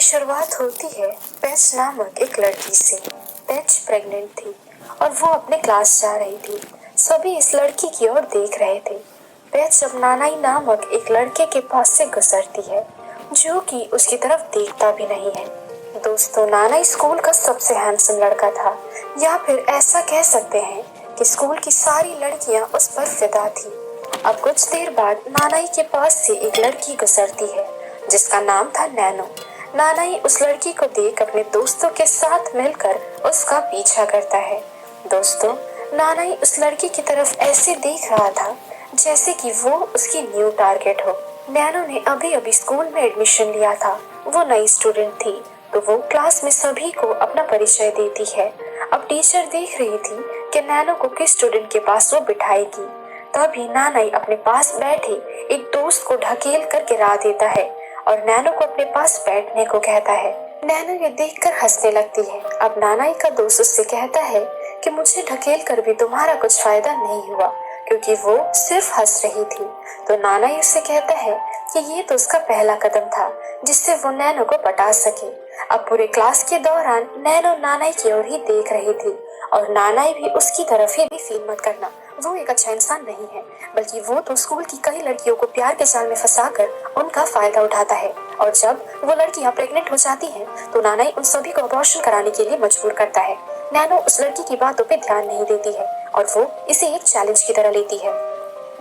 शुरुआत होती है पैच नामक एक लड़की से। पैच प्रेग्नेंट थी और वो अपने क्लास जा रही थी। सभी इस लड़की की ओर देख रहे थे। पैच अब नानाई नामक एक लड़के के पास से गुजरती है जो कि उसकी तरफ देखता भी नहीं है। दोस्तों, नानाई स्कूल का सबसे हैंडसम लड़का था, या फिर ऐसा कह सकते हैं कि स्कूल की सारी लड़कियां उस पर फिदा थी। अब कुछ देर बाद नानाई के पास से एक लड़की गुजरती है जिसका नाम था नैनो। नानाई उस लड़की को देख अपने दोस्तों के साथ मिलकर उसका पीछा करता है। दोस्तों, नानाई उस लड़की की तरफ ऐसे देख रहा था जैसे कि वो उसकी न्यू टारगेट हो। नैनो ने अभी अभी स्कूल में एडमिशन लिया था। वो नई स्टूडेंट थी तो वो क्लास में सभी को अपना परिचय देती है। अब टीचर देख रही थी कि नैनो को किस स्टूडेंट के पास वो बिठाएगी। तभी नानाई अपने पास बैठे एक दोस्त को ढकेल कर गिरा देता है और नैनो को अपने पास बैठने को कहता है। नैनो ये देखकर हंसने लगती है। अब नानाई का दोस्त उससे कहता है कि मुझे ढकेल कर भी तुम्हारा कुछ फायदा नहीं हुआ, क्योंकि वो सिर्फ हंस रही थी। तो नानाई उससे कहता है कि ये तो उसका पहला कदम था जिससे वो नैनो को पटा सके। अब पूरे क्लास के दौरान नैनो नानाई की ओर ही देख रही थी और नानाई भी उसकी तरफ ही। भी फील मत करना, वो एक अच्छा इंसान नहीं है, बल्कि वो तो स्कूल की कई लड़कियों को प्यार के जाल में फंसाकर उनका फायदा उठाता है। और जब वो लड़कियां प्रेग्नेंट हो जाती हैं तो नानाई उन सभी को अबॉर्शन कराने के लिए मजबूर करता है। नैनो उस लड़की की बातों पे ध्यान नहीं देती है और वो इसे एक चैलेंज की तरह लेती है।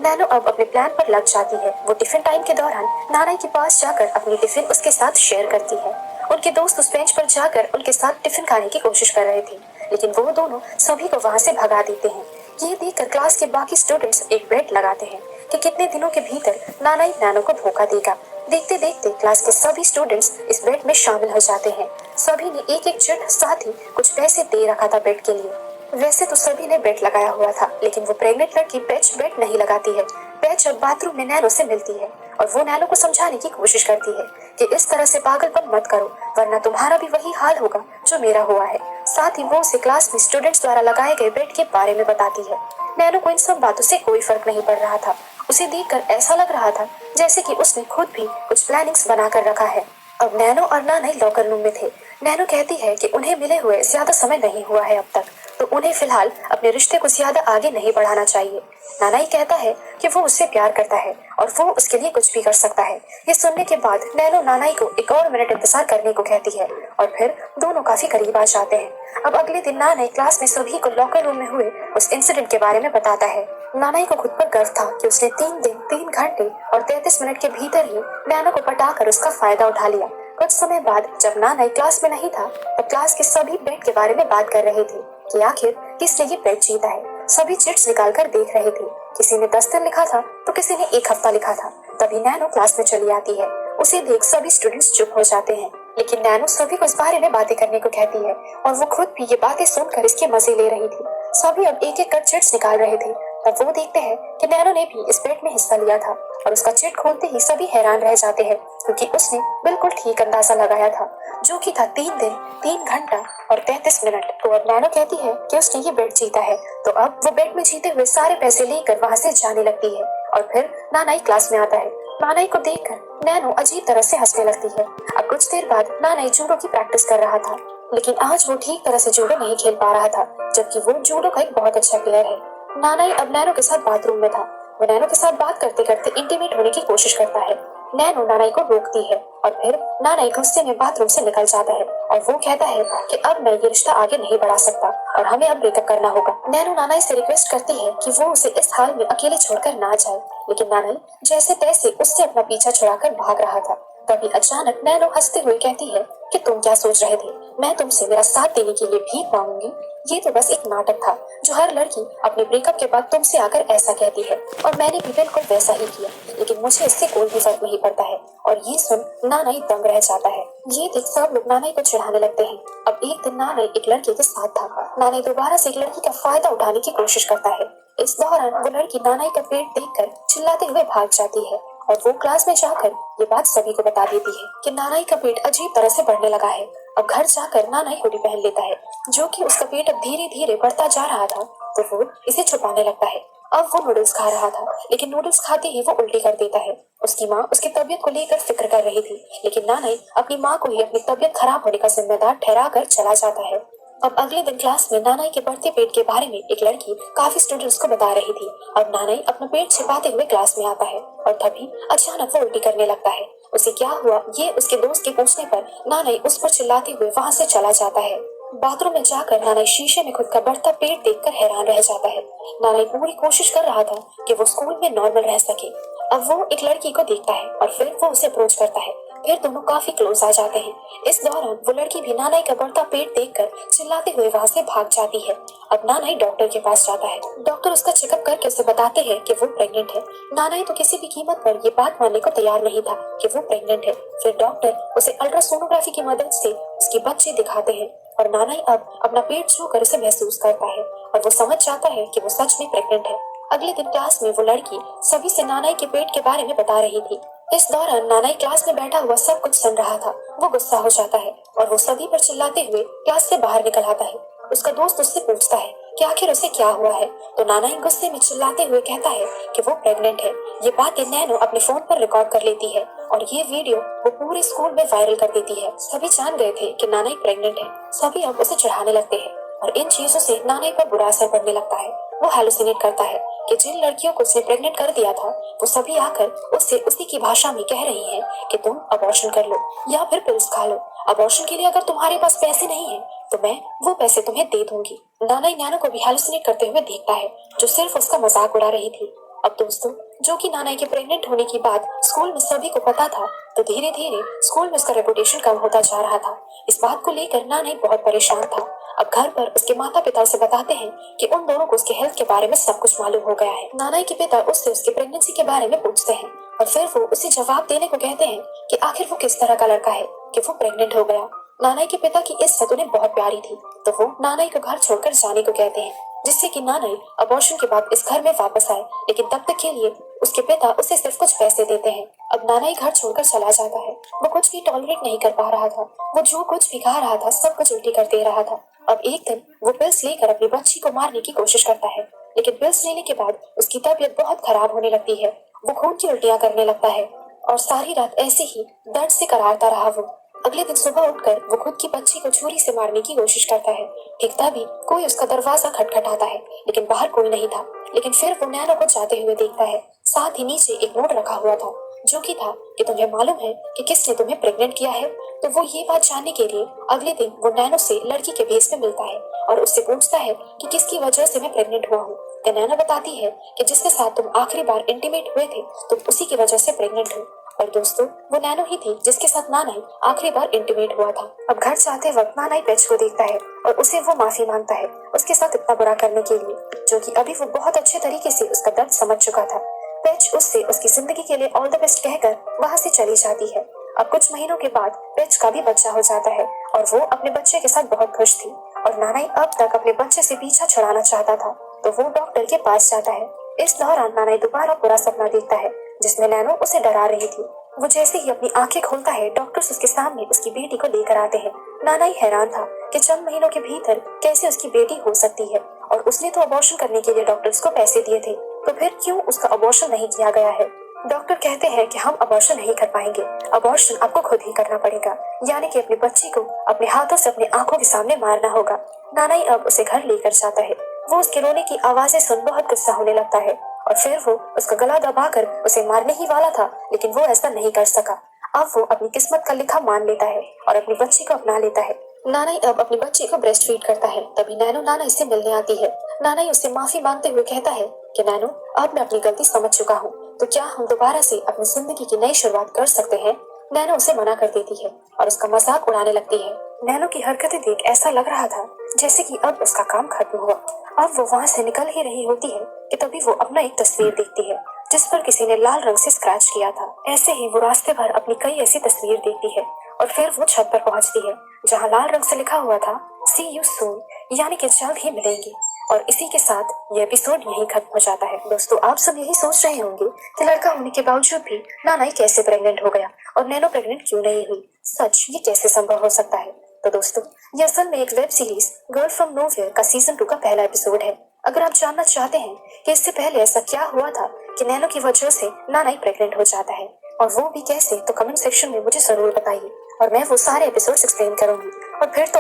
नैनो अब अपने प्लान पर लग जाती है। वो टिफिन टाइम के दौरान नानाई के पास जाकर अपनी टिफिन उसके साथ शेयर करती है। उनके दोस्त उस बेंच पर जाकर उनके साथ टिफिन खाने की कोशिश कर रहे थे, लेकिन वो दोनों सभी को वहां से भगा देते हैं। ये देखकर क्लास के बाकी स्टूडेंट्स एक बेट लगाते हैं कि कितने दिनों के भीतर नानाई नैनो को धोखा देगा। देखते देखते क्लास के सभी स्टूडेंट्स इस बेट में शामिल हो जाते हैं। सभी ने एक एक चिट साथ ही कुछ पैसे दे रखा था बेट के लिए। वैसे तो सभी ने बेट लगाया हुआ था, लेकिन वो प्रेग्नेंट लड़की पैच बेट नहीं लगाती है। पैच अब बाथरूम में नैनो से मिलती है और वो नैनो को समझाने की कोशिश करती है कि इस तरह से पागलपन मत करो, वरना तुम्हारा भी वही हाल होगा जो मेरा हुआ है। साथ ही वो उसे क्लास में स्टूडेंट्स द्वारा लगाए गए बेट के बारे में बताती है। नैनो को इन सब बातों से कोई फर्क नहीं पड़ रहा था। उसे देखकर ऐसा लग रहा था जैसे कि उसने खुद भी कुछ प्लानिंग्स बना कर रखा है। अब नैनो और नानाई लॉकर रूम में थे। नैनो कहती है कि उन्हें मिले हुए ज्यादा समय नहीं हुआ है अब तक, तो उन्हें फिलहाल अपने रिश्ते को ज्यादा आगे नहीं बढ़ाना चाहिए। नानाई कहता है कि वो उससे प्यार करता है और वो उसके लिए कुछ भी कर सकता है। ये सुनने के बाद नैनो नानाई को एक और मिनट इंतजार करने को कहती है और फिर दोनों काफी करीब आ जाते हैं। अब अगले दिन नानाई क्लास में सभी को लॉकर रूम में हुए उस इंसिडेंट के बारे में बताता है। नानाई को खुद पर गर्व था कि उसने 3 दिन 3 घंटे और 33 मिनट के भीतर ही नैनो को पटाकर उसका फायदा उठा लिया। कुछ समय बाद जब नानाई क्लास में नहीं था तब क्लास के सभी बेट के बारे में बात कर रहे थे कि आखिर किसने ये बेट जीता है। सभी चिट्स निकाल कर देख रहे थे। किसी ने 10 दिन लिखा था तो किसी ने 1 हफ्ता लिखा था। तभी नैनो क्लास में चली आती है। उसे देख सभी स्टूडेंट्स चुप हो जाते हैं, लेकिन नैनो सभी को इस बारे में बातें करने को कहती है और वो खुद भी ये बातें सुनकर इसके मजे ले रही थी। सभी अब एक एक कर चिट्स निकाल रहे थे। तब वो देखते हैं कि नैनो ने भी इस बेट में हिस्सा लिया था और उसका चिट खोलते ही सभी हैरान रह जाते हैं, क्योंकि उसने बिल्कुल ठीक अंदाजा लगाया था, जो कि था 3 दिन 3 घंटा और 33 मिनट। तो अब नैनो कहती है कि उसने ये बेट जीता है, तो अब वो बेट में जीते हुए सारे पैसे लेकर वहां से जाने लगती है। और फिर नानाई क्लास में आता है। नानाई को देखकर नैनो अजीब तरह से हंसने लगती है। अब कुछ देर बाद नानाई जूडो की प्रैक्टिस कर रहा था, लेकिन आज वो ठीक तरह से जूडो नहीं खेल पा रहा था, जबकि वो जूडो का एक बहुत अच्छा प्लेयर है। नानाई अब नैनो के साथ बाथरूम में था। वो नैनो के साथ बात करते करते इंटीमेट होने की कोशिश करता है। नैनो नानाई को रोकती है और फिर नानाई गुस्से में बाथरूम से निकल जाता है और वो कहता है कि अब मैं ये रिश्ता आगे नहीं बढ़ा सकता और हमें अब ब्रेकअप करना होगा। नैनो नानाई से रिक्वेस्ट करती है कि वो उसे इस हाल में अकेले छोड़कर ना जाए, लेकिन नानाई जैसे तैसे उससे अपना पीछा छुड़ाकर भाग रहा था। तभी अचानक नैनो हंसते हुए कहती है कि तुम क्या सोच रहे थे, मैं तुमसे मेरा साथ देने के लिए भीख मांगूंगी? ये तो बस एक नाटक था जो हर लड़की अपने ब्रेकअप के बाद तुमसे आकर ऐसा कहती है, और मैंने भी बिल्कुल वैसा ही किया, लेकिन मुझे इससे कोई भी फर्क नहीं पड़ता है। और ये सुन नानाई दंग रह जाता है। ये देख सब लोग नानाई को चिढ़ाने लगते हैं। अब एक दिन नानाई एक लड़के के साथ था। नानाई दोबारा से एक लड़की का फायदा उठाने की कोशिश करता है। इस दौरान वो लड़की नानाई का पेट देखकर चिल्लाते हुए भाग जाती है और वो क्लास में जाकर ये बात सभी को बता देती है कि नानाई का पेट अजीब तरह से बढ़ने लगा है। अब घर जाकर नानाई हुडी पहन लेता है, जो कि उसका पेट अब धीरे धीरे बढ़ता जा रहा था, तो वो इसे छुपाने लगता है। अब वो नूडल्स खा रहा था, लेकिन नूडल्स खाते ही वो उल्टी कर देता है। उसकी माँ उसकी तबीयत को लेकर फिक्र कर रही थी, लेकिन नानाई अपनी माँ को ही अपनी तबीयत खराब होने का जिम्मेदार ठहरा कर चला जाता है। अब अगले दिन क्लास में नानाई के बढ़ते पेट के बारे में एक लड़की काफी स्टूडेंट्स को बता रही थी। अब नानाई अपना पेट छिपाते हुए क्लास में आता है और तभी अचानक वो उल्टी करने लगता है। उसे क्या हुआ ये उसके दोस्त के पूछने पर नानाई उस पर चिल्लाते हुए वहां से चला जाता है। बाथरूम में जाकर नानाई शीशे में खुद का बढ़ता पेट देखकर हैरान रह जाता है। नानाई पूरी कोशिश कर रहा था कि वो स्कूल में नॉर्मल रह सके। अब वो एक लड़की को देखता है और फिर वो उसे अप्रोच करता है। फिर दोनों काफी क्लोज आ जाते हैं। इस दौरान वो लड़की भी नानाई का बढ़ता पेट देखकर चिल्लाते हुए वहां से भाग जाती है। अब नानाई डॉक्टर के पास जाता है। डॉक्टर उसका चेकअप करके उसे बताते हैं कि वो प्रेग्नेंट है। नानाई तो किसी भी कीमत पर ये बात मानने को तैयार नहीं था कि वो प्रेग्नेंट है। फिर डॉक्टर उसे अल्ट्रासोनोग्राफी की मदद से उसके बच्चे दिखाते हैं और नानाई अब अपना पेट छूकर उसे महसूस करता है और वो समझ जाता है कि वो सच में प्रेग्नेंट है। अगले दिन क्लास में वो लड़की सभी से नानाई के पेट के बारे में बता रही थी। इस दौरान नानाई क्लास में बैठा हुआ सब कुछ सुन रहा था। वो गुस्सा हो जाता है और वो सभी पर चिल्लाते हुए क्लास से बाहर निकल आता है। उसका दोस्त उससे पूछता है कि आखिर उसे क्या हुआ है, तो नानाई गुस्से में चिल्लाते हुए कहता है कि वो प्रेग्नेंट है। ये बातें नैनो अपने फोन पर रिकॉर्ड कर लेती है और ये वीडियो वो पूरे स्कूल में वायरल कर देती है। सभी जान गए थे कि नानाई प्रेग्नेंट है। सभी अब उसे चढ़ाने लगते हैं और इन चीजों से नानाई पर बुरा असर पड़ने लगता है। वो हेलुसिनेट करता है कि जिन लड़कियों को उसने प्रेग्नेंट कर दिया था वो सभी आकर उससे उसी की भाषा में कह रही हैं कि तुम अबॉर्शन कर लो या फिर पिल्स खा लो। अबॉर्शन के लिए अगर तुम्हारे पास पैसे नहीं है तो मैं वो पैसे तुम्हें दे दूंगी। नानाई नैनो को भी हेलुसिनेट करते हुए देखता है, जो सिर्फ उसका मजाक उड़ा रही थी। अब दोस्तों, जो कि नानाई के प्रेग्नेंट होने की बात स्कूल में सभी को पता था, तो धीरे धीरे स्कूल में उसका रेपुटेशन कम होता जा रहा था। इस बात को लेकर नानाई बहुत परेशान था। अब घर पर उसके माता पिता उसे बताते हैं कि उन दोनों को उसके हेल्थ के बारे में सब कुछ मालूम हो गया है। नानाई के पिता उससे उसकी प्रेगनेंसी के बारे में पूछते हैं और फिर वो उसे जवाब देने को कहते हैं कि आखिर वो किस तरह का लड़का है कि वो प्रेग्नेंट हो गया। नानाई के पिता की इज्जत उन्हें बहुत प्यारी थी, तो वो नानाई को घर छोड़कर जाने को कहते हैं, जिससे कि नानाई अबॉर्शन के बाद इस घर में वापस आए। लेकिन तब तक के लिए उसके पिता उसे सिर्फ कुछ पैसे देते हैं। अब नानाई घर छोड़कर चला जाता है। वो कुछ भी टॉलरेट नहीं कर पा रहा था। वो जो कुछ भी खा रहा था सब कुछ उल्टी कर दे रहा था। अब एक दिन वो पिल्स लेकर अपनी बच्ची को मारने की कोशिश करता है, लेकिन पिल्स लेने के बाद उसकी तबीयत बहुत खराब होने लगती है। वो खून की उल्टियां करने लगता है और सारी रात ऐसे ही दर्द से करारता रहा वो। अगले दिन सुबह उठकर वो खुद की बच्ची को छुरी से मारने की कोशिश करता है। ठीक तभी कोई उसका दरवाजा खटखटाता है, लेकिन बाहर कोई नहीं था। लेकिन फिर वो नैनो को जाते हुए देखता है। साथ ही नीचे एक नोट रखा हुआ था, जो कि था कि तुम्हें मालूम है कि किसने तुम्हें प्रेग्नेंट किया है। तो वो ये बात जानने के लिए अगले दिन वो नैनो से लड़की के भेस में मिलता है और उससे पूछता है कि किसकी वजह से मैं प्रेग्नेंट हुआ हूँ। तो नैनो बताती है कि जिसके साथ तुम आखिरी बार इंटीमेट हुए थे तुम उसी की वजह से प्रेग्नेंट हो। और दोस्तों, वो नैनो ही थी जिसके साथ नानाई आखिरी बार इंटीमेट हुआ था। अब घर जाते वक्त नानाई पेच को देखता है और उसे वो माफी मांगता है उसके साथ इतना बुरा करने के लिए, जो कि अभी वो बहुत अच्छे तरीके से उसका दर्द समझ चुका था। पेच उससे उसकी जिंदगी के लिए ऑल द बेस्ट कहकर वहाँ से चली जाती है। अब कुछ महीनों के बाद पेच का भी बच्चा हो जाता है और वो अपने बच्चे के साथ बहुत खुश थी। और नानाई अब तक अपने बच्चे से पीछा छुड़ाना चाहता था, तो वो डॉक्टर के पास जाता है। इस दौरान नानाई दोबारा बुरा सपना देखता है जिसमें नैनो उसे डरा रही थी। वो जैसे ही अपनी आंखें खोलता है डॉक्टर्स उसके सामने उसकी बेटी को लेकर आते हैं। नानाई हैरान था कि चंद महीनों के भीतर कैसे उसकी बेटी हो सकती है, और उसने तो अबॉर्शन करने के लिए डॉक्टर्स को पैसे दिए थे, तो फिर क्यों उसका अबॉर्शन नहीं किया गया है। डॉक्टर कहते हैं कि हम अबॉर्शन नहीं कर पाएंगे, अबॉर्शन आपको खुद ही करना पड़ेगा, यानी कि अपनी बच्ची को अपने हाथों से अपनी आंखों के सामने मारना होगा। नानाई अब उसे घर लेकर जाता है। वो उसके रोने की आवाजें सुन बहुत गुस्सा होने लगता है और फिर वो उसका गला दबाकर उसे मारने ही वाला था, लेकिन वो ऐसा नहीं कर सका। अब वो अपनी किस्मत का लिखा मान लेता है और अपनी बच्ची को अपना लेता है। नानाई अब अपनी बच्ची को ब्रेस्ट फीड करता है। तभी नैनो नानाई से मिलने आती है। नानाई उससे माफी मांगते हुए कहता है कि नैनो, अब मैं अपनी गलती समझ चुका हूँ, तो क्या हम दोबारा से अपनी जिंदगी की नई शुरुआत कर सकते हैं। नैनो उसे मना कर देती है और उसका मजाक उड़ाने लगती है। नैनो की हरकतें देख ऐसा लग रहा था जैसे कि अब उसका काम खत्म हुआ। अब वो वहाँ से निकल ही रही होती है कि तभी वो अपना एक तस्वीर देखती है जिस पर किसी ने लाल रंग से स्क्रैच किया था। ऐसे ही वो रास्ते भर अपनी कई ऐसी तस्वीर देखती है और फिर वो छत पर पहुंचती है जहाँ लाल रंग से लिखा हुआ था सी यू सून, यानी कि जल्द ही मिलेंगे। और इसी के साथ ये एपिसोड यहीं खत्म हो जाता है। दोस्तों, आप सब यही सोच रहे होंगे कि लड़का होने के बावजूद भी नानाई कैसे प्रेग्नेंट हो गया और नैनो प्रेग्नेंट क्यों नहीं हुई। सच ये कैसे संभव हो सकता है। तो दोस्तों, ये असल में एक web series girl from nowhere का सीजन 2 का पहला एपिसोड है। अगर आप जानना चाहते हैं कि इससे पहले ऐसा क्या हुआ था कि नैनो की वजह से नाना ही प्रेग्नेंट हो जाता है और वो भी कैसे, तो कमेंट सेक्शन में मुझे जरूर बताइए और मैं वो सारे एपिसोड्स एक्सप्लेन करूंगी। और फिर तो